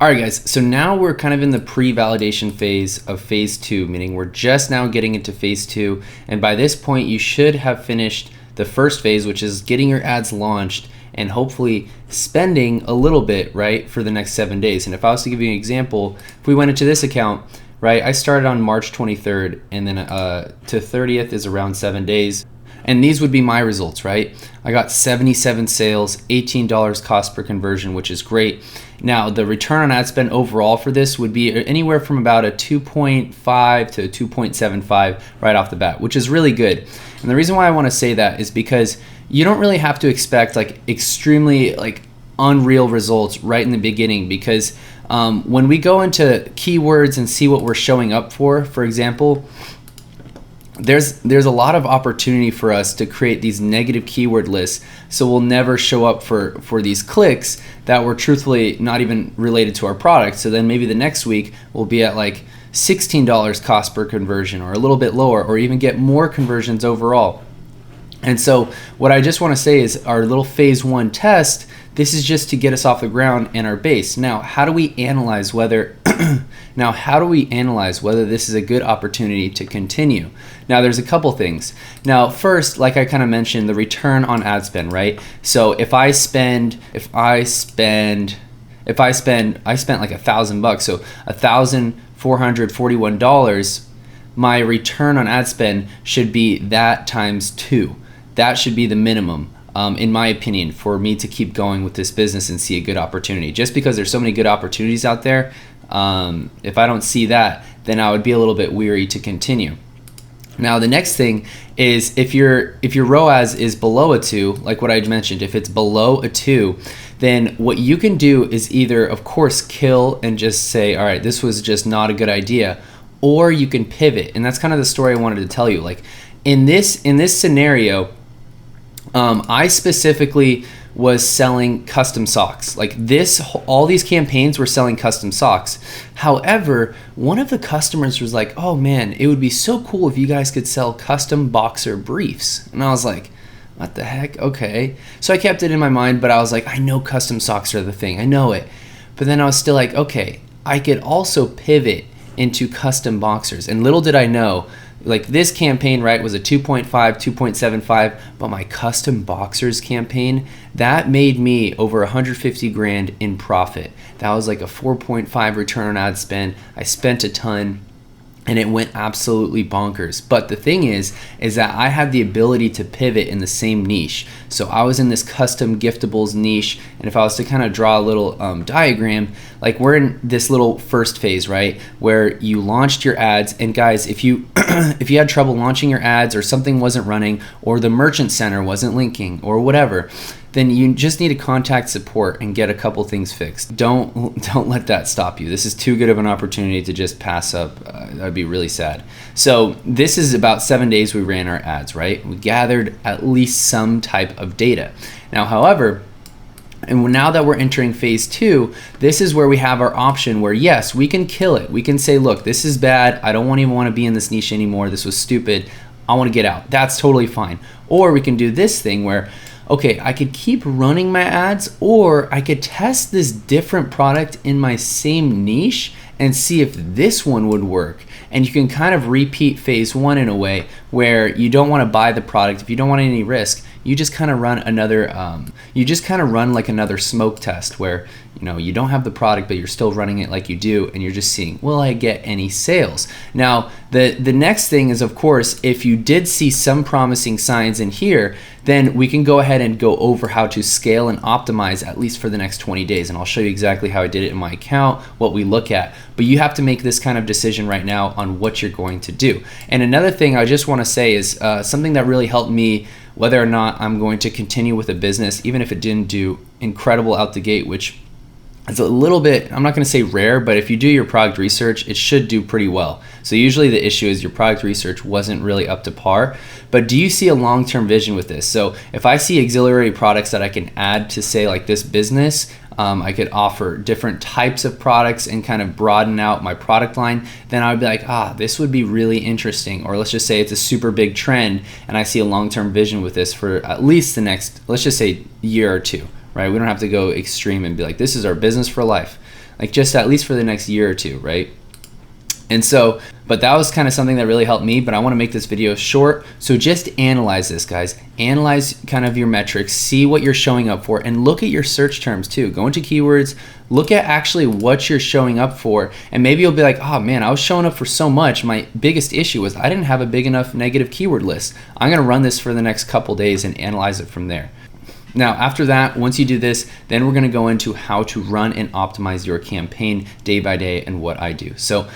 All right, guys, so now we're kind of in the pre-validation phase of phase two, meaning we're just now getting into phase two. And by this point, you should have finished the first phase, which is getting your ads launched and hopefully spending a little bit, right, for the next 7 days. And if I was to give you an example, if we went into this account, right, I started on March 23rd, and then to 30th is around 7 days. And these would be my results, right? I got 77 sales, $18 cost per conversion, which is great. Now, the return on ad spend overall for this would be anywhere from about a 2.5 to 2.75 right off the bat, which is really good. And the reason why I want to say that is because you don't really have to expect like extremely like unreal results right in the beginning, because when we go into keywords and see what we're showing up for example, there's a lot of opportunity for us to create these negative keyword lists, so we'll never show up for these clicks that were truthfully not even related to our product. So then maybe the next week we'll be at like $16 cost per conversion, or a little bit lower, or even get more conversions overall. And so what I just want to say is our little phase one test, this is just to get us off the ground and our base. Now, how do we analyze whether this is a good opportunity to continue? Now, there's a couple things. Now, first, like I kind of mentioned, the return on ad spend, right? So if I spent like $1,000, so $1,441, my return on ad spend should be that times 2. That should be the minimum, in my opinion, for me to keep going with this business and see a good opportunity. Just because there's so many good opportunities out there, if I don't see that, then I would be a little bit weary to continue. Now, the next thing is if your ROAS is below a 2, like what I mentioned, if it's below a 2, then what you can do is either, of course, kill and just say, all right, this was just not a good idea, or you can pivot. And that's kind of the story I wanted to tell you. Like in this scenario, I specifically was selling custom socks. Like all these campaigns were selling custom socks. However, one of the customers was like, oh man, it would be so cool if you guys could sell custom boxer briefs. And I was like, what the heck? Okay. So I kept it in my mind, but I was like, I know custom socks are the thing. I know it. But then I was still like, okay, I could also pivot into custom boxers. And little did I know, like this campaign, right, was a 2.5, 2.75, but my custom boxers campaign, that made me over 150 grand in profit. That was like a 4.5 return on ad spend. I spent a ton, and it went absolutely bonkers. But the thing is that I had the ability to pivot in the same niche. So I was in this custom giftables niche, and if I was to kind of draw a little diagram, like we're in this little first phase, right, where you launched your ads. And guys, if you if you had trouble launching your ads, or something wasn't running, or the merchant center wasn't linking, or whatever, then you just need to contact support and get a couple things fixed. Don't let that stop you. This is too good of an opportunity to just pass up. That'd be really sad. So this is about 7 days we ran our ads, right? We gathered at least some type of data. Now, however, and now that we're entering phase two, this is where we have our option where, yes, we can kill it. We can say, look, this is bad. I don't even want to be in this niche anymore. This was stupid. I want to get out. That's totally fine. Or we can do this thing where, okay, I could keep running my ads, or I could test this different product in my same niche and see if this one would work. And you can kind of repeat phase one in a way where you don't want to buy the product. If you don't want any risk, you just kind of run like another smoke test where, you don't have the product, but you're still running it like you do, and you're just seeing, will I get any sales? Now, the next thing is, of course, if you did see some promising signs in here, then we can go ahead and go over how to scale and optimize at least for the next 20 days. And I'll show you exactly how I did it in my account, what we look at. But you have to make this kind of decision right now on what you're going to do. And another thing I just want to say is something that really helped me, whether or not I'm going to continue with a business, even if it didn't do incredible out the gate, which is a little bit, I'm not going to say rare, but if you do your product research, it should do pretty well. So usually the issue is your product research wasn't really up to par. But do you see a long-term vision with this? So if I see auxiliary products that I can add to, say, like this business, I could offer different types of products and kind of broaden out my product line, then I would be like, this would be really interesting. Or let's just say it's a super big trend and I see a long-term vision with this for at least the next, let's just say, year or two, right? We don't have to go extreme and be like, this is our business for life. like just at least for the next year or two, right? And so, but that was kind of something that really helped me, but I want to make this video short. So just analyze this, guys. Analyze kind of your metrics, see what you're showing up for, and look at your search terms too. Go into keywords, look at actually what you're showing up for, and maybe you'll be like, oh man, I was showing up for so much. My biggest issue was I didn't have a big enough negative keyword list. I'm gonna run this for the next couple days and analyze it from there. Now, after that, once you do this, then we're gonna go into how to run and optimize your campaign day by day and what I do. So